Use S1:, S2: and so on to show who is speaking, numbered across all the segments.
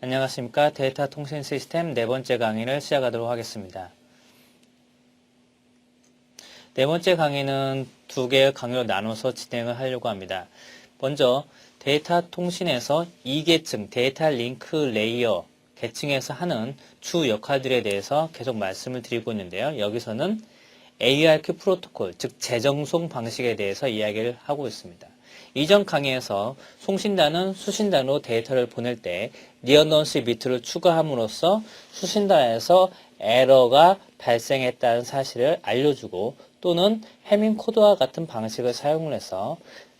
S1: 안녕하십니까. 데이터 통신 시스템 네 번째 강의를 시작하도록 하겠습니다. 네 번째 강의는 두 개의 강의로 나눠서 진행을 하려고 합니다. 먼저 데이터 통신에서 2계층 데이터 링크 레이어 계층에서 하는 주 역할들에 대해서 계속 말씀을 드리고 있는데요. 여기서는 ARQ 프로토콜, 즉 재정송 방식에 대해서 이야기를 하고 있습니다. 이전 강의에서 송신단은 수신단으로 데이터를 보낼 때 리언던시 비트를 추가함으로써 수신단에서 에러가 발생했다는 사실을 알려주고 또는 해밍 코드와 같은 방식을 사용을 해서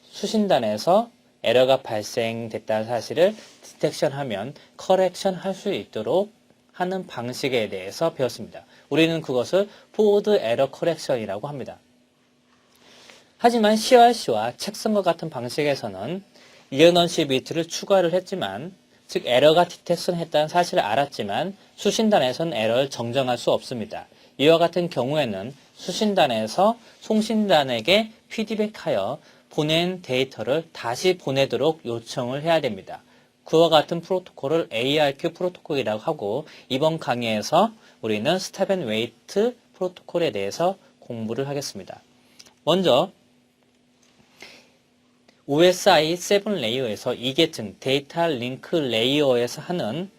S1: 수신단에서 에러가 발생됐다는 사실을 디텍션하면 커렉션 할 수 있도록 하는 방식에 대해서 배웠습니다. 우리는 그것을 포워드 에러 커렉션이라고 합니다. 하지만 CRC와 책선과 같은 방식에서는 리언던시 비트를 추가를 했지만, 즉 에러가 디텍션 했다는 사실을 알았지만 수신단에서는 에러를 정정할 수 없습니다. 이와 같은 경우에는 수신단에서 송신단에게 피드백하여 보낸 데이터를 다시 보내도록 요청을 해야 됩니다. 그와 같은 프로토콜을 ARQ 프로토콜이라고 하고, 이번 강의에서 우리는 스텝 앤 웨이트 프로토콜에 대해서 공부를 하겠습니다. 먼저 OSI 7 레이어에서 2계층 데이터 링크 레이어에서 하는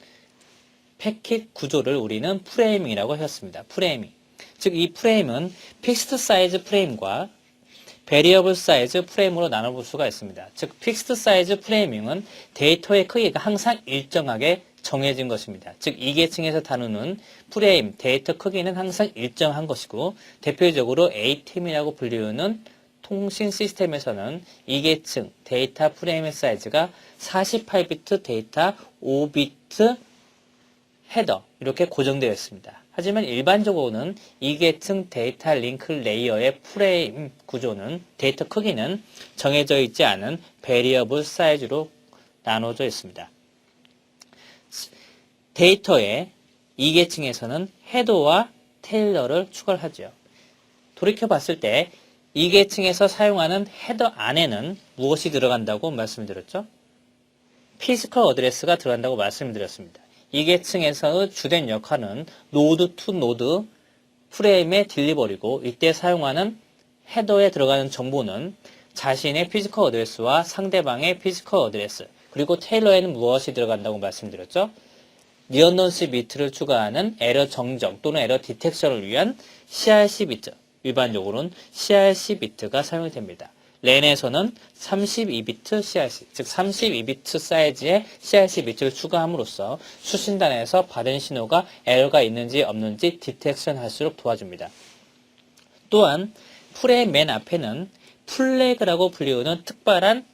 S1: 패킷 구조를 우리는 프레이밍이라고 하였습니다. 프레이밍. 즉 이 프레임은 픽스드 사이즈 프레임과 베리어블 사이즈 프레임으로 나눠볼 수가 있습니다. 즉 픽스드 사이즈 프레이밍은 데이터의 크기가 항상 일정하게 정해진 것입니다. 즉 2계층에서 다루는 프레임, 데이터 크기는 항상 일정한 것이고, 대표적으로 ATM이라고 불리우는 통신 시스템에서는 2계층 데이터 프레임의 사이즈가 48비트 데이터 5비트 헤더 이렇게 고정되어 있습니다. 하지만 일반적으로는 2계층 데이터 링크 레이어의 프레임 구조는 데이터 크기는 정해져 있지 않은 베리어블 사이즈로 나눠져 있습니다. 데이터의 2계층에서는 헤더와 테일러를 추가를 하죠. 돌이켜 봤을 때 2계층에서 사용하는 헤더 안에는 무엇이 들어간다고 말씀드렸죠? 피지컬 어드레스가 들어간다고 말씀드렸습니다. 2계층에서의 주된 역할은 노드 투 노드 프레임의 딜리버리고, 이때 사용하는 헤더에 들어가는 정보는 자신의 피지컬 어드레스와 상대방의 피지컬 어드레스, 그리고 테일러에는 무엇이 들어간다고 말씀드렸죠? 리언던시 비트를 추가하는 에러 정정 또는 에러 디텍션을 위한 CRC 비트, 일반적으로는 CRC 비트가 사용이 됩니다. 랜에서는 32비트 CRC, 즉 32비트 사이즈의 CRC 비트를 추가함으로써 수신단에서 받은 신호가 에러가 있는지 없는지 디텍션 할수록 도와줍니다. 또한 프레임 맨 앞에는 플래그라고 불리우는 특별한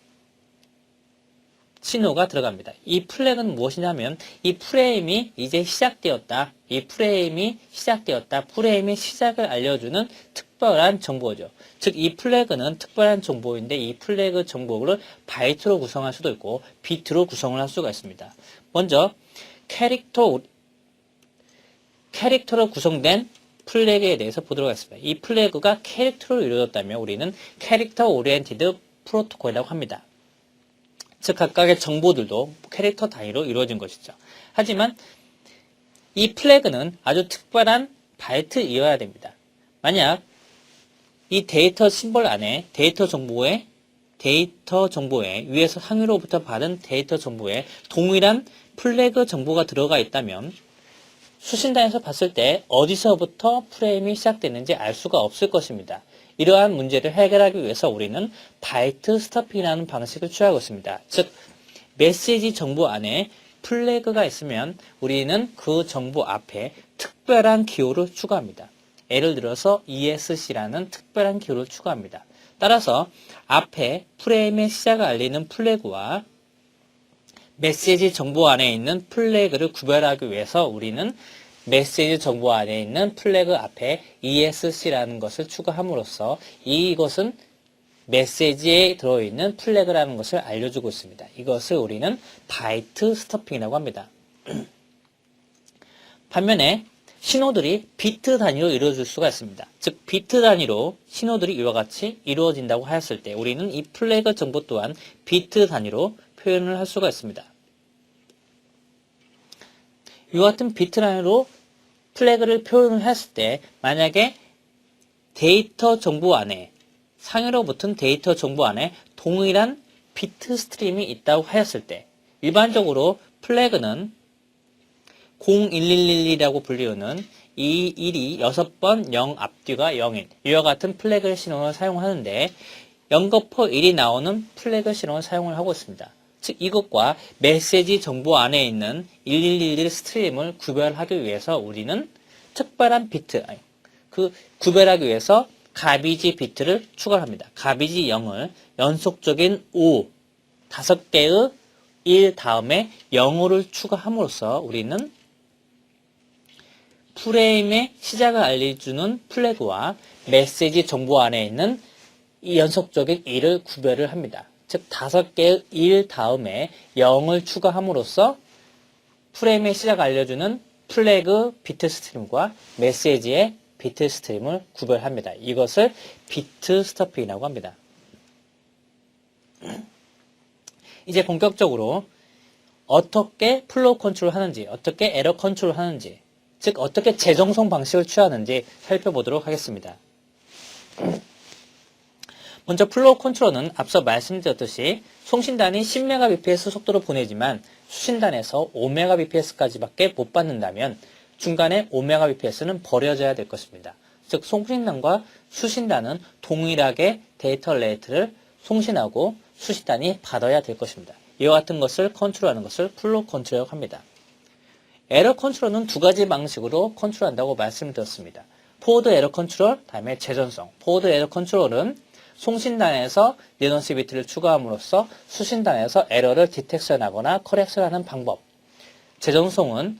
S1: 신호가 들어갑니다. 이 플래그는 무엇이냐면 이 프레임이 이제 시작되었다. 이 프레임이 시작되었다. 프레임의 시작을 알려주는 특별한 정보죠. 즉 이 플래그는 특별한 정보인데, 이 플래그 정보를 바이트로 구성할 수도 있고 비트로 구성을 할 수가 있습니다. 먼저 캐릭터로 구성된 플래그에 대해서 보도록 하겠습니다. 이 플래그가 캐릭터로 이루어졌다면 우리는 캐릭터 오리엔티드 프로토콜이라고 합니다. 즉 각각의 정보들도 캐릭터 단위로 이루어진 것이죠. 하지만 이 플래그는 아주 특별한 바이트이어야 됩니다. 만약 이 데이터 심벌 안에 데이터 정보에 위에서 상위로부터 받은 데이터 정보에 동일한 플래그 정보가 들어가 있다면 수신단에서 봤을 때 어디서부터 프레임이 시작됐는지 알 수가 없을 것입니다. 이러한 문제를 해결하기 위해서 우리는 바이트 스토핑이라는 방식을 취하고 있습니다. 즉 메시지 정보 안에 플래그가 있으면 우리는 그 정보 앞에 특별한 기호를 추가합니다. 예를 들어서 ESC라는 특별한 기호를 추가합니다. 따라서 앞에 프레임의 시작을 알리는 플래그와 메시지 정보 안에 있는 플래그를 구별하기 위해서 우리는 메시지 정보 안에 있는 플래그 앞에 ESC라는 것을 추가함으로써 이것은 메시지에 들어있는 플래그라는 것을 알려주고 있습니다. 이것을 우리는 바이트 스토핑이라고 합니다. 반면에 신호들이 비트 단위로 이루어질 수가 있습니다. 즉 비트 단위로 신호들이 이와 같이 이루어진다고 하였을 때 우리는 이 플래그 정보 또한 비트 단위로 표현을 할 수가 있습니다. 이와 같은 비트 단위로 플래그를 표현을 했을 때 만약에 데이터 정보 안에 상위로 붙은 데이터 정보 안에 동일한 비트 스트림이 있다고 하였을 때 일반적으로 플래그는 0111이라고 불리우는 이 1이 6번 0 앞뒤가 0인 이와 같은 플래그 신호를 사용하는데 0거퍼 1이 나오는 플래그 신호를 사용을 하고 있습니다. 즉 이것과 메시지 정보 안에 있는 1111 스트림을 구별하기 위해서 우리는 특별한 비트, 구별하기 위해서 가비지 비트를 추가합니다. 가비지 0을 연속적인 5, 5개의 1 다음에 0호를 추가함으로써 우리는 프레임의 시작을 알려주는 플래그와 메시지 정보 안에 있는 이 연속적인 1을 구별을 합니다. 즉 5개의 1 다음에 0을 추가함으로써 프레임의 시작을 알려주는 플래그 비트 스트림과 메시지의 비트 스트림을 구별합니다. 이것을 비트 스토핑이라고 합니다. 이제 본격적으로 어떻게 플로우 컨트롤 하는지, 어떻게 에러 컨트롤 하는지, 즉 어떻게 재정송 방식을 취하는지 살펴보도록 하겠습니다. 먼저 플로우 컨트롤은 앞서 말씀드렸듯이 송신단이 10Mbps 속도로 보내지만 수신단에서 5Mbps까지밖에 못 받는다면 중간에 5Mbps는 버려져야 될 것입니다. 즉 송신단과 수신단은 동일하게 데이터 레이트를 송신하고 수신단이 받아야 될 것입니다. 이와 같은 것을 컨트롤하는 것을 플로우 컨트롤이라고 합니다. 에러 컨트롤은 두 가지 방식으로 컨트롤한다고 말씀드렸습니다. 포워드 에러 컨트롤, 다음에 재전송. 포워드 에러 컨트롤은 송신단에서 리던시 비트를 추가함으로써 수신단에서 에러를 디텍션하거나 커렉션하는 방법. 재전송은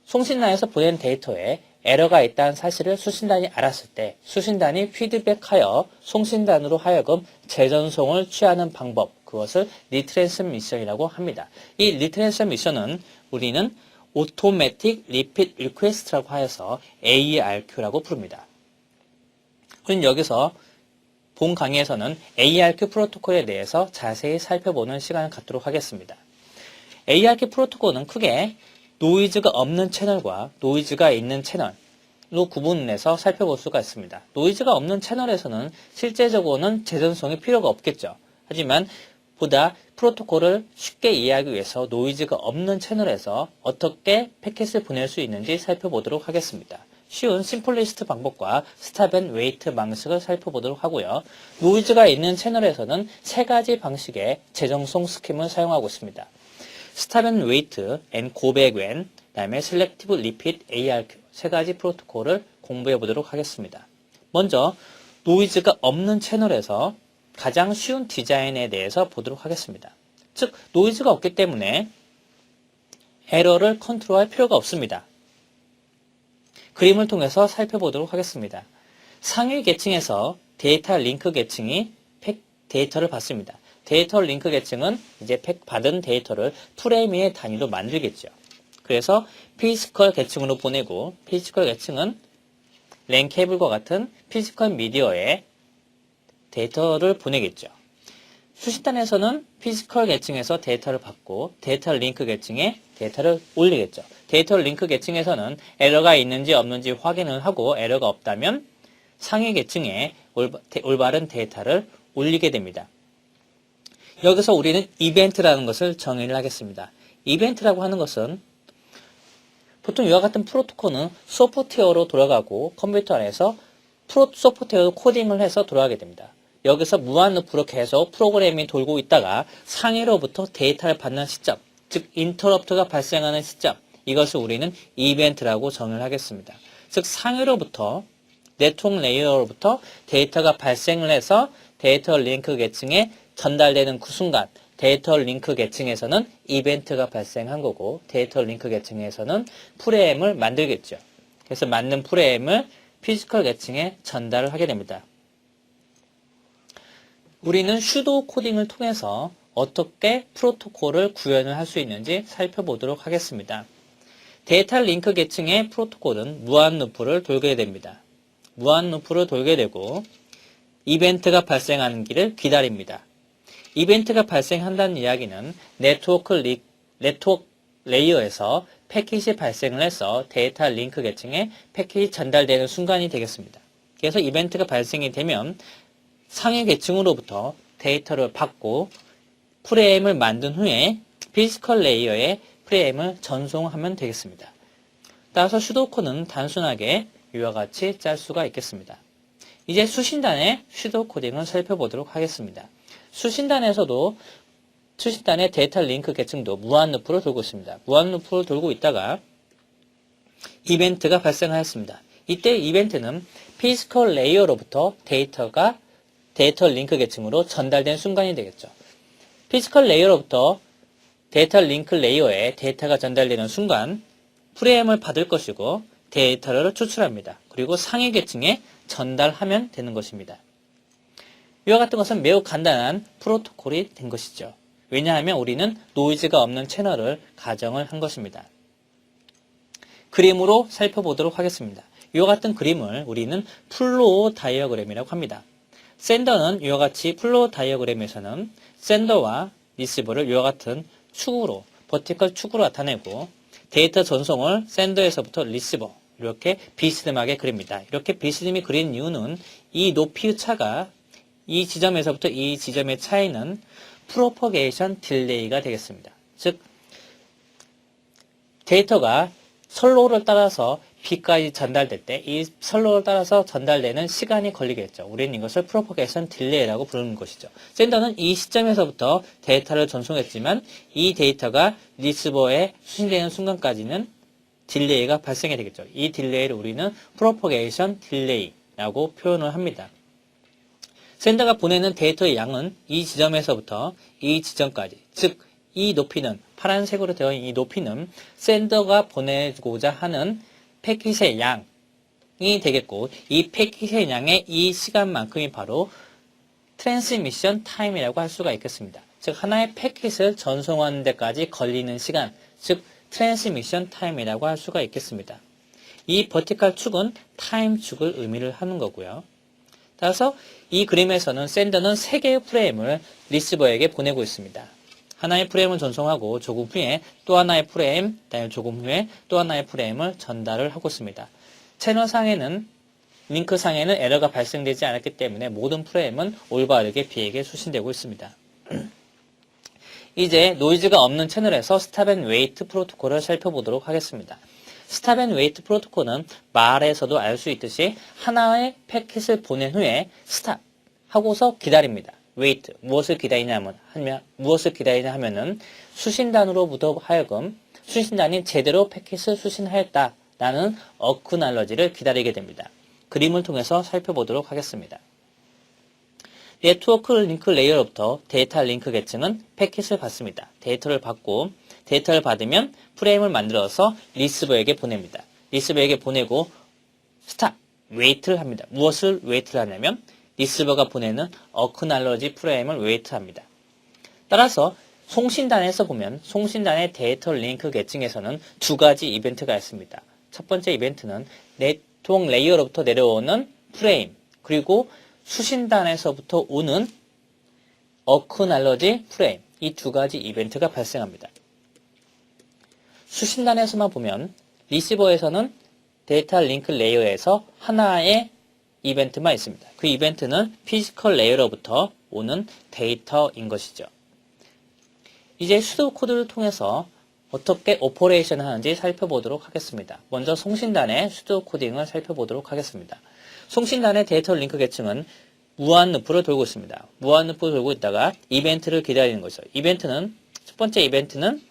S1: 송신단에서 보낸 데이터에 에러가 있다는 사실을 수신단이 알았을 때 수신단이 피드백하여 송신단으로 하여금 재전송을 취하는 방법. 그것을 리트랜스미션이라고 합니다. 이 리트랜스미션은 우리는 오토매틱 리핏 리퀘스트라고 하여서 ARQ라고 부릅니다. 우리는 여기서 본 강의에서는 ARQ 프로토콜에 대해서 자세히 살펴보는 시간을 갖도록 하겠습니다. ARQ 프로토콜은 크게 노이즈가 없는 채널과 노이즈가 있는 채널로 구분해서 살펴볼 수가 있습니다. 노이즈가 없는 채널에서는 실제적으로는 재전송이 필요가 없겠죠. 하지만 보다 프로토콜을 쉽게 이해하기 위해서 노이즈가 없는 채널에서 어떻게 패킷을 보낼 수 있는지 살펴보도록 하겠습니다. 쉬운 심플리스트 방법과 스탑 앤 웨이트 방식을 살펴보도록 하고요. 노이즈가 있는 채널에서는 세 가지 방식의 재정송 스킴을 사용하고 있습니다. 스탑 앤 웨이트, 앤 고백 웬, 그다음에 셀렉티브 리핏 ARQ 세 가지 프로토콜을 공부해 보도록 하겠습니다. 먼저 노이즈가 없는 채널에서 가장 쉬운 디자인에 대해서 보도록 하겠습니다. 즉 노이즈가 없기 때문에 에러를 컨트롤할 필요가 없습니다. 그림을 통해서 살펴보도록 하겠습니다. 상위 계층에서 데이터 링크 계층이 데이터를 받습니다. 데이터 링크 계층은 이제 받은 데이터를 프레임의 단위로 만들겠죠. 그래서 피지컬 계층으로 보내고 피지컬 계층은 랜 케이블과 같은 피지컬 미디어에 데이터를 보내겠죠. 수신단에서는 피지컬 계층에서 데이터를 받고 데이터 링크 계층에 데이터를 올리겠죠. 데이터 링크 계층에서는 에러가 있는지 없는지 확인을 하고 에러가 없다면 상위 계층에 올바른 데이터를 올리게 됩니다. 여기서 우리는 이벤트라는 것을 정의를 하겠습니다. 이벤트라고 하는 것은 보통 이와 같은 프로토콜은 소프트웨어로 돌아가고 컴퓨터 안에서 소프트웨어 코딩을 해서 돌아가게 됩니다. 여기서 무한루프로 계속 프로그램이 돌고 있다가 상위로부터 데이터를 받는 시점, 즉 인터럽트가 발생하는 시점, 이것을 우리는 이벤트라고 정의를 하겠습니다. 즉 상위로부터 네트워크 레이어로부터 데이터가 발생을 해서 데이터 링크 계층에 전달되는 그 순간 데이터 링크 계층에서는 이벤트가 발생한 거고 데이터 링크 계층에서는 프레임을 만들겠죠. 그래서 만든 프레임을 피지컬 계층에 전달을 하게 됩니다. 우리는 슈도 코딩을 통해서 어떻게 프로토콜을 구현을 할 수 있는지 살펴보도록 하겠습니다. 데이터 링크 계층의 프로토콜은 무한루프를 돌게 됩니다. 무한루프를 돌게 되고 이벤트가 발생하는 길을 기다립니다. 이벤트가 발생한다는 이야기는 네트워크 레이어에서 패킷이 발생을 해서 데이터 링크 계층에 패킷이 전달되는 순간이 되겠습니다. 그래서 이벤트가 발생이 되면 상위 계층으로부터 데이터를 받고 프레임을 만든 후에 피지컬 레이어에 프레임을 전송하면 되겠습니다. 따라서 슈도코드는 단순하게 이와 같이 짤 수가 있겠습니다. 이제 수신단의 슈도 코딩을 살펴보도록 하겠습니다. 수신단의 데이터 링크 계층도 무한 루프로 돌고 있습니다. 무한 루프로 돌고 있다가 이벤트가 발생하였습니다. 이때 이벤트는 피지컬 레이어로부터 데이터 링크 계층으로 전달된 순간이 되겠죠. 피지컬 레이어로부터 데이터 링크 레이어에 데이터가 전달되는 순간 프레임을 받을 것이고 데이터를 추출합니다. 그리고 상위 계층에 전달하면 되는 것입니다. 이와 같은 것은 매우 간단한 프로토콜이 된 것이죠. 왜냐하면 우리는 노이즈가 없는 채널을 가정을 한 것입니다. 그림으로 살펴보도록 하겠습니다. 이와 같은 그림을 우리는 플로우 다이어그램이라고 합니다. 샌더는 이와 같이 플로우 다이어그램에서는 샌더와 리시버를 이와 같은 축으로, 버티컬 축으로 나타내고 데이터 전송을 샌더에서부터 리시버 이렇게 비스듬하게 그립니다. 이렇게 비스듬히 그린 이유는 이 높이의 차가 이 지점에서부터 이 지점의 차이는 프로퍼게이션 딜레이가 되겠습니다. 즉 데이터가 선로를 따라서 B까지 전달될 때 이 선로를 따라서 전달되는 시간이 걸리겠죠. 우리는 이것을 프로퍼게이션 딜레이라고 부르는 것이죠. 샌더는 이 시점에서부터 데이터를 전송했지만 이 데이터가 리시버에 수신되는 순간까지는 딜레이가 발생이 되겠죠. 이 딜레이를 우리는 프로퍼게이션 딜레이라고 표현을 합니다. 샌더가 보내는 데이터의 양은 이 지점에서부터 이 지점까지, 즉 이 높이는 파란색으로 되어 있는 이 높이는 샌더가 보내고자 하는 패킷의 양이 되겠고 이 패킷의 양의 이 시간만큼이 바로 트랜스미션 타임이라고 할 수가 있겠습니다. 즉 하나의 패킷을 전송하는 데까지 걸리는 시간, 즉 트랜스미션 타임이라고 할 수가 있겠습니다. 이 버티컬 축은 타임 축을 의미를 하는 거고요. 따라서 이 그림에서는 샌더는 3개의 프레임을 리시버에게 보내고 있습니다. 하나의 프레임을 전송하고 조금 후에 또 하나의 프레임, 그다음에 조금 후에 또 하나의 프레임을 전달을 하고 있습니다. 채널상에는 링크상에는 에러가 발생되지 않았기 때문에 모든 프레임은 올바르게 B에게 수신되고 있습니다. 이제 노이즈가 없는 채널에서 스탑 앤 웨이트 프로토콜을 살펴보도록 하겠습니다. 스탑 앤 웨이트 프로토콜은 말에서도 알 수 있듯이 하나의 패킷을 보낸 후에 스탑 하고서 기다립니다. 웨이트 무엇을 기다리냐 하면은 수신단으로부터 하여금 수신단이 제대로 패킷을 수신하였다라는 어크날러지를 기다리게 됩니다. 그림을 통해서 살펴보도록 하겠습니다. 네트워크 링크 레이어로부터 데이터 링크 계층은 패킷을 받습니다. 데이터를 받고 데이터를 받으면 프레임을 만들어서 리시버에게 보냅니다. 리시버에게 보내고 스탑, 웨이트를 합니다. 무엇을 웨이트를 하냐면 리시버가 보내는 어크날러지 프레임을 웨이트합니다. 따라서 송신단에서 보면 송신단의 데이터 링크 계층에서는 2가지 이벤트가 있습니다. 첫 번째 이벤트는 네트워크 레이어로부터 내려오는 프레임 그리고 수신단에서부터 오는 어크날러지 프레임 이 2가지 이벤트가 발생합니다. 수신단에서만 보면 리시버에서는 데이터 링크 레이어에서 하나의 이벤트만 있습니다. 그 이벤트는 피지컬 레이어로부터 오는 데이터인 것이죠. 이제 수도 코드를 통해서 어떻게 오퍼레이션을 하는지 살펴보도록 하겠습니다. 먼저 송신단의 수도 코딩을 살펴보도록 하겠습니다. 송신단의 데이터 링크 계층은 무한 루프를 돌고 있습니다. 무한 루프를 돌고 있다가 이벤트를 기다리는 것이죠. 첫 번째 이벤트는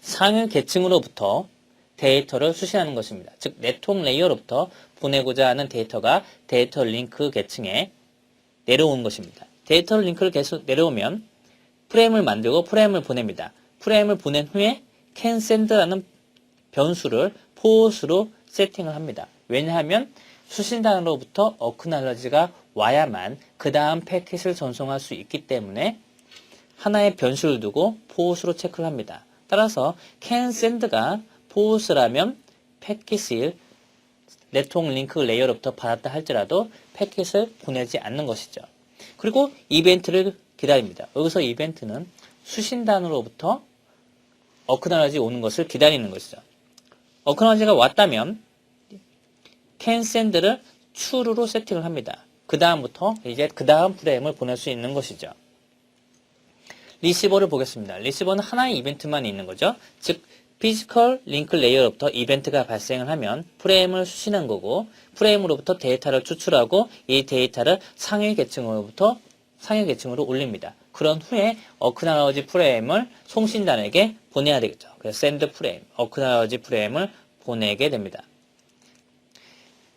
S1: 상위 계층으로부터 데이터를 수신하는 것입니다. 즉 네트워크 레이어로부터 보내고자 하는 데이터가 데이터 링크 계층에 내려오는 것입니다. 데이터 링크를 계속 내려오면 프레임을 만들고 프레임을 보냅니다. 프레임을 보낸 후에 can send라는 변수를 false로 세팅을 합니다. 왜냐하면 수신단으로부터 어크날러지가 와야만 그 다음 패킷을 전송할 수 있기 때문에 하나의 변수를 두고 false로 체크를 합니다. 따라서 can send가 false라면 패킷을 네트워크 링크 레이어로부터 받았다 할지라도 패킷을 보내지 않는 것이죠. 그리고 이벤트를 기다립니다. 여기서 이벤트는 수신단으로부터 어크나러지 오는 것을 기다리는 것이죠. 어크나러지가 왔다면 can send를 true로 세팅을 합니다. 그 다음부터 이제 그 다음 프레임을 보낼 수 있는 것이죠. 리시버를 보겠습니다. 리시버는 하나의 이벤트만 있는 거죠. 즉 피지컬 링크 레이어로부터 이벤트가 발생을 하면 프레임을 수신한 거고, 프레임으로부터 데이터를 추출하고 이 데이터를 상위 계층으로 올립니다. 그런 후에 어크나러지 프레임을 송신단에게 보내야 되겠죠. 그래서 샌드 프레임, 어크나러지 프레임을 보내게 됩니다.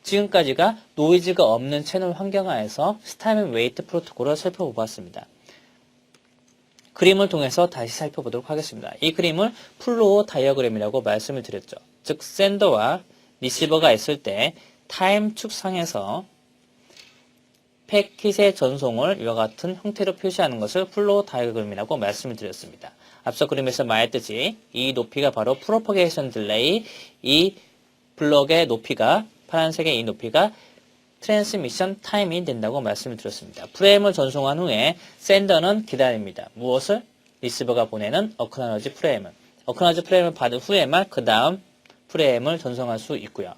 S1: 지금까지가 노이즈가 없는 채널 환경하에서 스탑 앤 웨이트 프로토콜을 살펴보았습니다. 그림을 통해서 다시 살펴보도록 하겠습니다. 이 그림을 플로우 다이어그램이라고 말씀을 드렸죠. 즉 샌더와 리시버가 있을 때 타임 축상에서 패킷의 전송을 이와 같은 형태로 표시하는 것을 플로우 다이어그램이라고 말씀을 드렸습니다. 앞서 그림에서 말했듯이 이 높이가 바로 프로퍼게이션 딜레이, 이 블럭의 높이가, 파란색의 이 높이가 트랜스미션 타임이 된다고 말씀을 드렸습니다. 프레임을 전송한 후에 샌더는 기다립니다. 무엇을? 리시버가 보내는 어크나러지 프레임을. 어크나러지 프레임을 받은 후에만 그 다음 프레임을 전송할 수 있고요.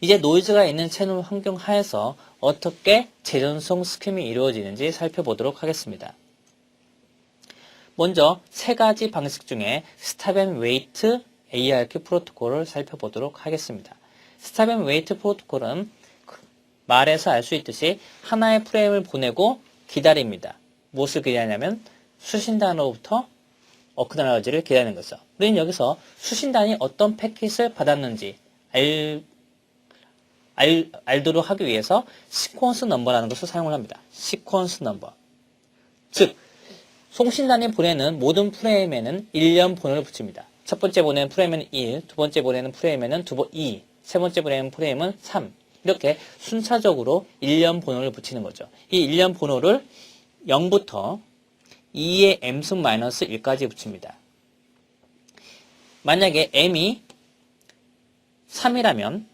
S1: 이제 노이즈가 있는 채널 환경 하에서 어떻게 재전송 스킴이 이루어지는지 살펴보도록 하겠습니다. 먼저 세 가지 방식 중에 스탑 앤 웨이트 ARQ 프로토콜을 살펴보도록 하겠습니다. 스탑 앤 웨이트 프로토콜은 말에서 알 수 있듯이 하나의 프레임을 보내고 기다립니다. 무엇을 기다리냐면 수신단으로부터 어크나러지를 기다리는 거죠. 우리는 여기서 수신단이 어떤 패킷을 받았는지 알도록 하기 위해서 시퀀스 넘버라는 것을 사용을 합니다. 시퀀스 넘버. 즉 송신단이 보내는 모든 프레임에는 1년 번호를 붙입니다. 첫 번째 보내는 프레임은 1, 두 번째 보내는 프레임에는 2, 세 번째 보내는 프레임은 3. 이렇게 순차적으로 1년 번호를 붙이는 거죠. 이 1년 번호를 0부터 2의 m승 마이너스 1까지 붙입니다. 만약에 m이 3이라면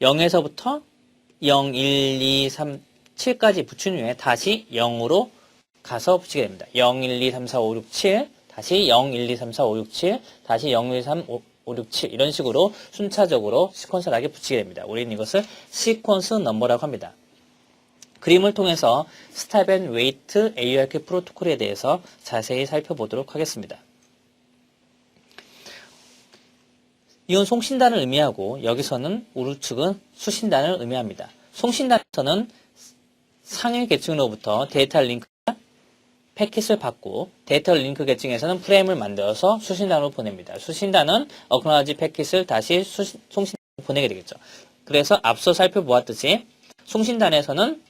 S1: 0에서부터 0, 1, 2, 3, 7까지 붙인 후에 다시 0으로 가서 붙이게 됩니다. 0, 1, 2, 3, 4, 5, 6, 7, 다시 0, 1, 2, 3, 4, 5, 6, 7, 다시 0, 1, 2, 3, 5, 6, 7 이런 식으로 순차적으로 시퀀셜하게 붙이게 됩니다. 우리는 이것을 시퀀스 넘버라고 합니다. 그림을 통해서 스탑 앤 웨이트 ARQ 프로토콜에 대해서 자세히 살펴보도록 하겠습니다. 이건 송신단을 의미하고 여기서는 우측은 수신단을 의미합니다. 송신단에서는 상위 계층으로부터 데이터 링크가 패킷을 받고 데이터 링크 계층에서는 프레임을 만들어서 수신단으로 보냅니다. 수신단은 어크나러지 패킷을 다시 송신단으로 보내게 되겠죠. 그래서 앞서 살펴보았듯이 송신단에서는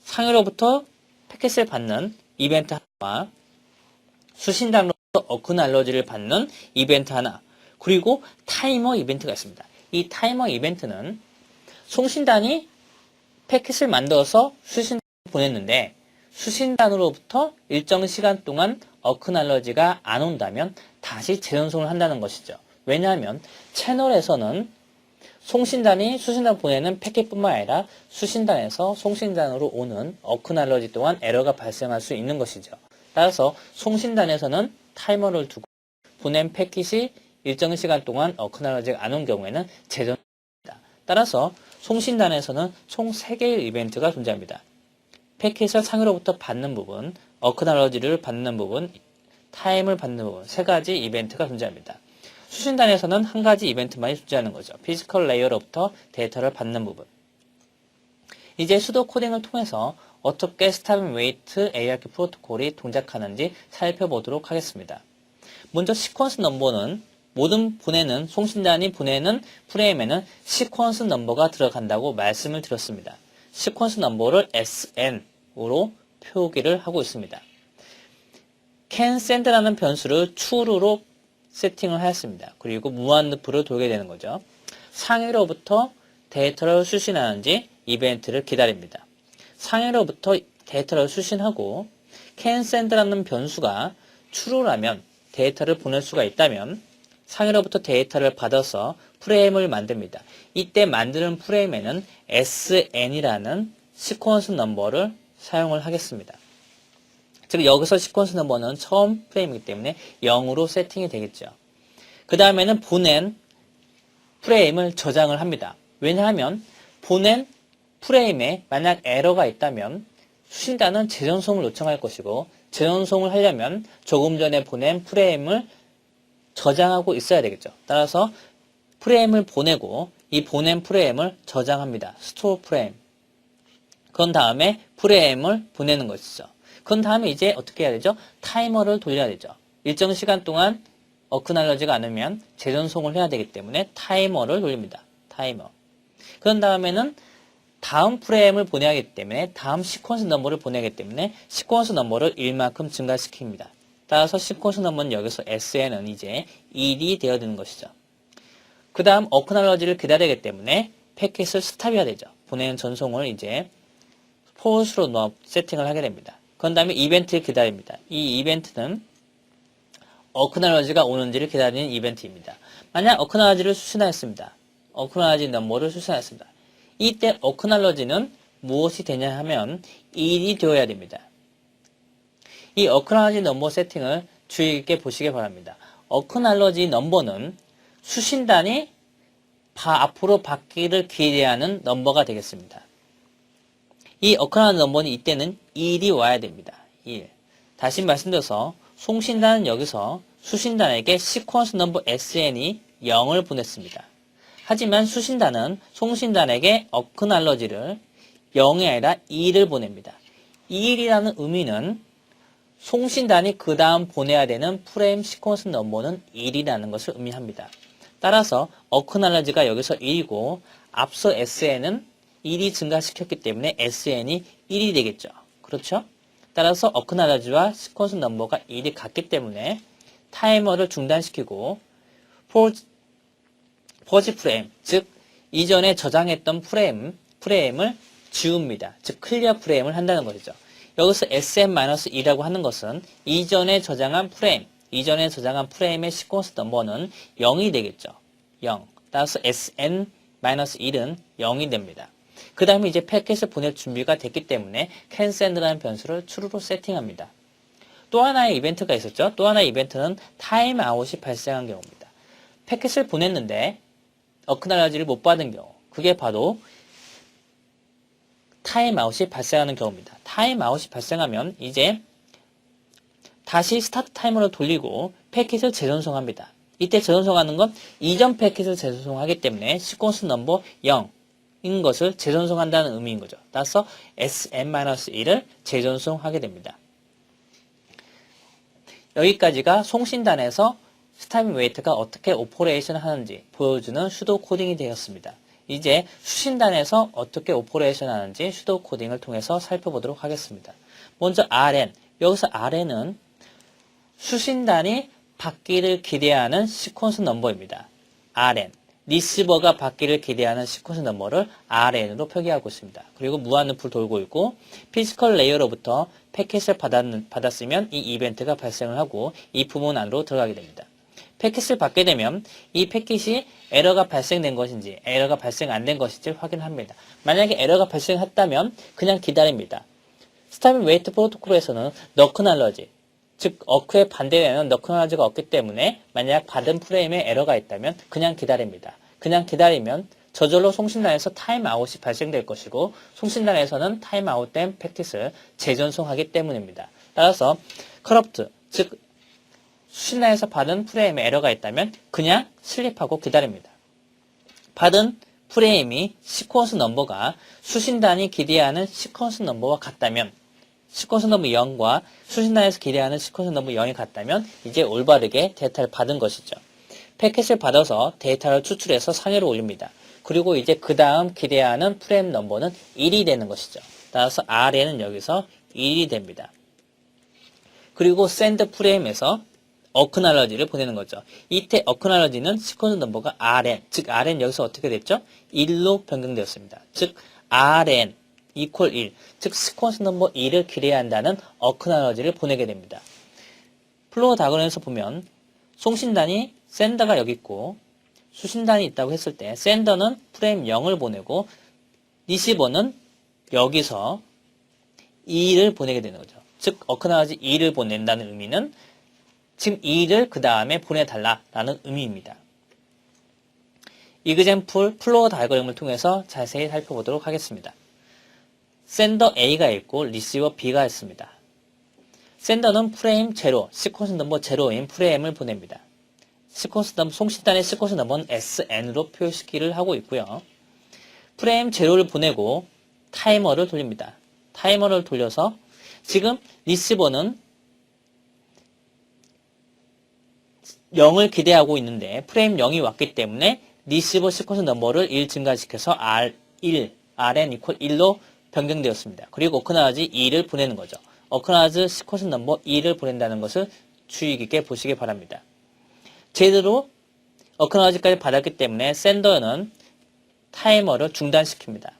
S1: 상위로부터 패킷을 받는 이벤트 하나와 수신단으로부터 어크나러지를 받는 이벤트 하나, 그리고 타이머 이벤트가 있습니다. 이 타이머 이벤트는 송신단이 패킷을 만들어서 수신단으로 보냈는데 수신단으로부터 일정 시간 동안 어크나러지가 안 온다면 다시 재전송을 한다는 것이죠. 왜냐하면 채널에서는 송신단이 수신단 보내는 패킷뿐만 아니라 수신단에서 송신단으로 오는 어크나러지 또한 에러가 발생할 수 있는 것이죠. 따라서 송신단에서는 타이머를 두고 보낸 패킷이 일정 시간 동안 어크나러지가 안 온 경우에는 재전송합니다. 따라서 송신단에서는 총 3개의 이벤트가 존재합니다. 패킷을 상위로부터 받는 부분, 어크나러지를 받는 부분, 타임을 받는 부분, 3가지 이벤트가 존재합니다. 수신단에서는 한 가지 이벤트만이 존재하는 거죠. 피지컬 레이어로부터 데이터를 받는 부분. 이제 수도 코딩을 통해서 어떻게 스탑 앤 웨이트 ARQ 프로토콜이 동작하는지 살펴보도록 하겠습니다. 먼저 시퀀스 넘버는 모든 송신단이 보내는 프레임에는 시퀀스 넘버가 들어간다고 말씀을 드렸습니다. 시퀀스 넘버를 SN으로 표기를 하고 있습니다. can send라는 변수를 true로 세팅을 하였습니다. 그리고 무한 루프를 돌게 되는 거죠. 상위로부터 데이터를 수신하는지 이벤트를 기다립니다. 상위로부터 데이터를 수신하고 can send라는 변수가 true라면 데이터를 보낼 수가 있다면 상위로부터 데이터를 받아서 프레임을 만듭니다. 이때 만드는 프레임에는 SN이라는 시퀀스 넘버를 사용을 하겠습니다. 즉 여기서 시퀀스 넘버는 처음 프레임이기 때문에 0으로 세팅이 되겠죠. 그 다음에는 보낸 프레임을 저장을 합니다. 왜냐하면 보낸 프레임에 만약 에러가 있다면 수신단은 재전송을 요청할 것이고 재전송을 하려면 조금 전에 보낸 프레임을 저장하고 있어야 되겠죠. 따라서 프레임을 보내고 이 보낸 프레임을 저장합니다. 스토어 프레임. 그런 다음에 프레임을 보내는 것이죠. 그런 다음에 이제 어떻게 해야 되죠? 타이머를 돌려야 되죠. 일정 시간 동안 어크날러지가 않으면 재전송을 해야 되기 때문에 타이머를 돌립니다. 타이머. 그런 다음에는 다음 프레임을 보내야 하기 때문에 다음 시퀀스 넘버를 보내기 때문에 시퀀스 넘버를 1만큼 증가시킵니다. 따라서 시퀀스 넘버는 여기서 SN은 이제 1이 되어드는 것이죠. 그 다음 어크날러지를 기다리기 때문에 패킷을 스탑해야 되죠. 보내는 전송을 이제 포스로 세팅을 하게 됩니다. 그런 다음에 이벤트를 기다립니다. 이 이벤트는 어크날러지가 오는지를 기다리는 이벤트입니다. 만약 어크날러지를 수신하였습니다. 어크날러지 넘버를 수신하였습니다. 이때 어크날러지는 무엇이 되냐 하면 1이 되어야 됩니다. 이 어크날러지 넘버 세팅을 주의 깊게 보시기 바랍니다. 어크날러지 넘버는 수신단이 앞으로 받기를 기대하는 넘버가 되겠습니다. 이 어크날러지 넘버는 이때는 1이 와야 됩니다. 1. 다시 말씀드려서 송신단은 여기서 수신단에게 시퀀스 넘버 SN이 0을 보냈습니다. 하지만 수신단은 송신단에게 어크날러지를 0이 아니라 2를 보냅니다. 2이라는 의미는 송신단이 그 다음 보내야 되는 프레임 시퀀스 넘버는 1이라는 것을 의미합니다. 따라서 어크날러지가 여기서 1이고 앞서 SN은 1이 증가시켰기 때문에 SN이 1이 되겠죠. 그렇죠? 따라서 어크날러지와 시퀀스 넘버가 1이 같기 때문에 타이머를 중단시키고 퍼지 프레임, 즉 이전에 저장했던 프레임을 지웁니다. 즉 클리어 프레임을 한다는 것이죠. 여기서 SM-2라고 하는 것은 이전에 저장한 프레임의 시퀀스 넘버는 0이 되겠죠. 0. 따라서 SN-1은 0이 됩니다. 그 다음에 이제 패킷을 보낼 준비가 됐기 때문에 캔센드라는 변수를 true로 세팅합니다. 또 하나의 이벤트가 있었죠. 또 하나의 이벤트는 타임아웃이 발생한 경우입니다. 패킷을 보냈는데 어크날러지를 못 받은 경우, 그게 바로 타임아웃이 발생하는 경우입니다. 타임아웃이 발생하면 이제 다시 스타트 타이머를 돌리고 패킷을 재전송합니다. 이때 재전송하는 건 이전 패킷을 재전송하기 때문에 시퀀스 넘버 0인 것을 재전송한다는 의미인 거죠. 따라서 SM-1을 재전송하게 됩니다. 여기까지가 송신단에서 스타밍 웨이트가 어떻게 오퍼레이션 하는지 보여주는 슈도 코딩이 되었습니다. 이제 수신단에서 어떻게 오퍼레이션 하는지 슈도 코딩을 통해서 살펴보도록 하겠습니다. 먼저 RN. 여기서 RN은 수신단이 받기를 기대하는 시퀀스 넘버입니다. RN. 리시버가 받기를 기대하는 시퀀스 넘버를 RN으로 표기하고 있습니다. 그리고 무한루프를 돌고 있고 피지컬 레이어로부터 패킷을 받았으면 이 이벤트가 발생을 하고 이 부분 안으로 들어가게 됩니다. 패킷을 받게 되면 이 패킷이 에러가 발생된 것인지 에러가 발생 안 된 것인지 확인합니다. 만약에 에러가 발생했다면 그냥 기다립니다. 스타밍 웨이트 프로토콜에서는 너크날러지, 즉 어크의 반대에는 너크날러지가 없기 때문에 만약 받은 프레임에 에러가 있다면 그냥 기다립니다. 그냥 기다리면 저절로 송신단에서 타임아웃이 발생될 것이고 송신단에서는 타임아웃된 패킷을 재전송하기 때문입니다. 따라서 커럽트, 즉 수신단에서 받은 프레임에 에러가 있다면 그냥 슬립하고 기다립니다. 받은 프레임이 시퀀스 넘버가 수신단이 기대하는 시퀀스 넘버와 같다면 시퀀스 넘버 0과 수신단에서 기대하는 시퀀스 넘버 0이 같다면 이제 올바르게 데이터를 받은 것이죠. 패킷을 받아서 데이터를 추출해서 상위로 올립니다. 그리고 이제 그 다음 기대하는 프레임 넘버는 1이 되는 것이죠. 따라서 RN은 여기서 1이 됩니다. 그리고 샌드 프레임에서 어크날러지를 보내는 거죠. 이때 어크날러지는 시퀀스 넘버가 RN, 즉 RN 여기서 어떻게 됐죠? 1로 변경되었습니다. 즉 RN equal 1, 즉 시퀀스 넘버 1을 기대한다는 어크날러지를 보내게 됩니다. 플로어 다그램에서 보면 송신단이 샌더가 여기 있고 수신단이 있다고 했을 때 샌더는 프레임 0을 보내고 리시버는 여기서 2를 보내게 되는 거죠. 즉 어크나우지 2를 보낸다는 의미는 지금 2를 그 다음에 보내달라라는 의미입니다. 이그젠플 플로우 다이어그램을 통해서 자세히 살펴보도록 하겠습니다. 샌더 A가 있고 리시버 B가 있습니다. 샌더는 프레임 0, 시퀀스 넘버 0인 프레임을 보냅니다. 송신단의 시퀀스 넘버는 SN으로 표시를 하고 있고요. 프레임 0를 보내고 타이머를 돌립니다. 타이머를 돌려서 지금 리시버는 0을 기대하고 있는데 프레임 0이 왔기 때문에 리시버 시퀀스 넘버를 1 증가시켜서 R1, Rn 이퀄 1로 변경되었습니다. 그리고 어크나우지 2를 보내는 거죠. 어크나우지 시퀀스 넘버 2를 보낸다는 것을 주의 깊게 보시기 바랍니다. 제대로 어크나우지까지 받았기 때문에 샌더는 타이머를 중단시킵니다.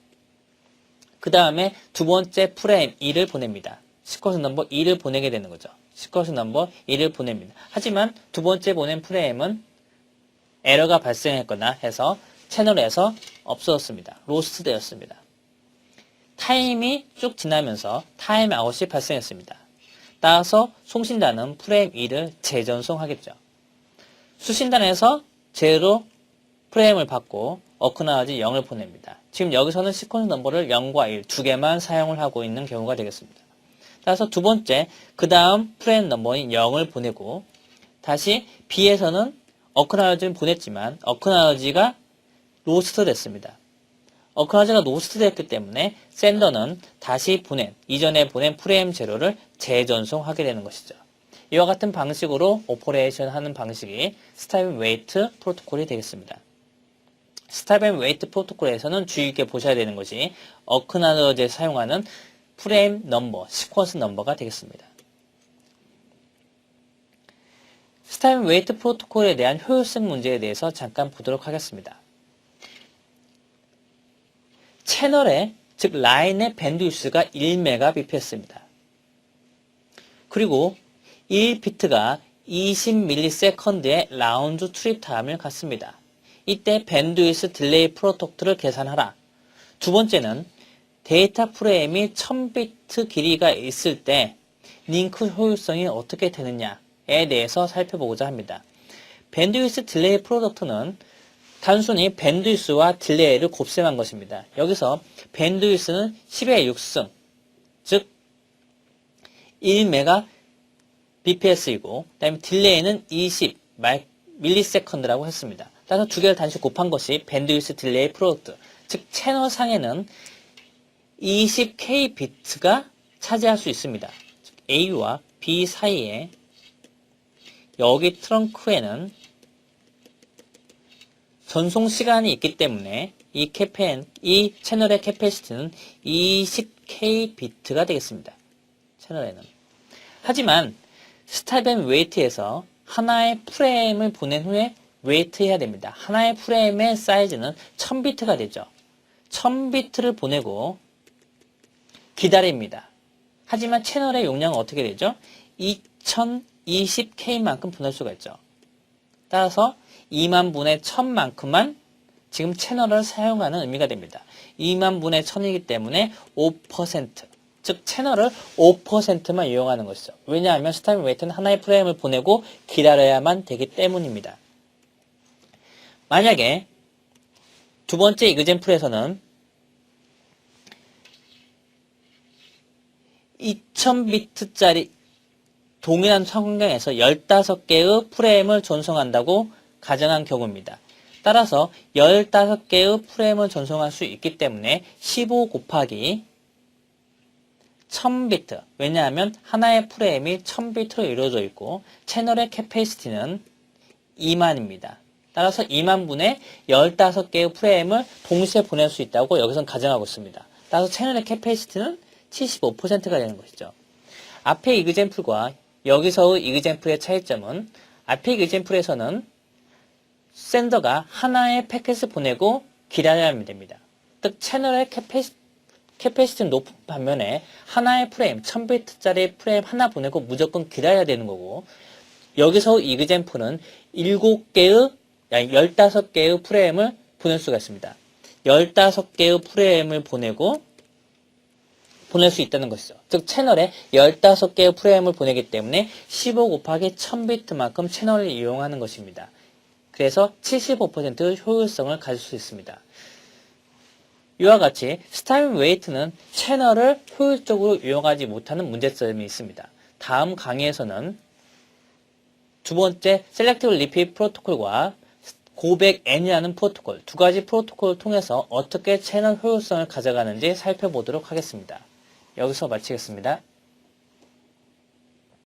S1: 그 다음에 두 번째 프레임 2를 보냅니다. 시퀀스 넘버 2를 보내게 되는 거죠. 시퀀스 넘버 2를 보냅니다. 하지만 두 번째 보낸 프레임은 에러가 발생했거나 해서 채널에서 없어졌습니다. 로스트 되었습니다. 타임이 쭉 지나면서 타임 아웃이 발생했습니다. 따라서 송신단은 프레임 2를 재전송하겠죠. 수신단에서 제로 프레임을 받고 어크나우지 0을 보냅니다. 지금 여기서는 시퀀스 넘버를 0과 1 두 개만 사용을 하고 있는 경우가 되겠습니다. 따라서 두 번째 그 다음 프레임 넘버인 0을 보내고 다시 B에서는 어크나우지를 보냈지만 어크나우지가 로스트 됐습니다. 어크나우지가 로스트 됐기 때문에 샌더는 다시 이전에 보낸 프레임 제로를 재전송하게 되는 것이죠. 이와 같은 방식으로 오퍼레이션 하는 방식이 스탑 앤 웨이트 프로토콜이 되겠습니다. 스탑 앤 웨이트 프로토콜에서는 주의 깊게 보셔야 되는 것이 어크나우지에 사용하는 프레임 넘버, 시퀀스 넘버가 되겠습니다. 스탑 앤 웨이트 프로토콜에 대한 효율성 문제에 대해서 잠깐 보도록 하겠습니다. 채널의, 즉 라인의 밴드위스가 1Mbps입니다. 그리고 1비트가 20ms의 라운드 트립 타임을 갖습니다. 이때 밴드위스 딜레이 프로덕트를 계산하라. 두 번째는 데이터 프레임이 1000비트 길이가 있을 때 링크 효율성이 어떻게 되느냐에 대해서 살펴보고자 합니다. 밴드위스 딜레이 프로덕트는 단순히 밴드위스와 딜레이를 곱셈한 것입니다. 여기서 밴드위스는 10의 6승, 즉 1Mbps이고 그 다음에 딜레이는 20ms라고 했습니다. 따라서 두 개를 단순히 곱한 것이 밴드위스 딜레이 프로덕트, 즉 채널 상에는 20k 비트가 차지할 수 있습니다. 즉 A와 B 사이에 여기 트렁크에는 전송 시간이 있기 때문에 이 채널의 캐패시티는 20k 비트가 되겠습니다. 채널에는. 하지만 스탑 앤 웨이트에서 하나의 프레임을 보낸 후에 웨이트 해야 됩니다. 하나의 프레임의 사이즈는 1000비트가 되죠. 1000비트를 보내고 기다립니다. 하지만 채널의 용량은 어떻게 되죠? 2020K만큼 보낼 수가 있죠. 따라서 2만 분의 1000만큼만 지금 채널을 사용하는 의미가 됩니다. 2만 분의 1000이기 때문에 5%, 즉 채널을 5%만 이용하는 것이죠. 왜냐하면 스탑 앤 웨이트는 하나의 프레임을 보내고 기다려야만 되기 때문입니다. 만약에 두 번째 이그젠플에서는 2000비트짜리 동일한 환경에서 15개의 프레임을 전송한다고 가정한 경우입니다. 따라서 15개의 프레임을 전송할 수 있기 때문에 15 곱하기 1000비트, 왜냐하면 하나의 프레임이 1000비트로 이루어져 있고 채널의 캐패시티는 2만입니다. 따라서 2만 분의 15개의 프레임을 동시에 보낼 수 있다고 여기서 가정하고 있습니다. 따라서 채널의 캐패시티는 75%가 되는 것이죠. 앞의 이그젠플과 여기서의 이그젠플의 차이점은 앞의 이그젠플에서는 샌더가 하나의 패킷을 보내고 기다려야 하면 됩니다. 즉 채널의 캐패시티는 높은 반면에 하나의 프레임, 1000비트짜리 프레임 하나 보내고 무조건 기다려야 되는 거고, 여기서 이그젠플은 15개의 프레임을 보낼 수가 있습니다. 15개의 프레임을 보내고 보낼 수 있다는 것이죠. 즉 채널에 15개의 프레임을 보내기 때문에 15 곱하기 1000비트만큼 채널을 이용하는 것입니다. 그래서 75% 효율성을 가질 수 있습니다. 이와 같이 스타임 웨이트는 채널을 효율적으로 이용하지 못하는 문제점이 있습니다. 다음 강의에서는 두 번째 셀렉티브 리핏 프로토콜과 고백 N이라는 프로토콜, 두 가지 프로토콜을 통해서 어떻게 채널 효율성을 가져가는지 살펴보도록 하겠습니다. 여기서 마치겠습니다.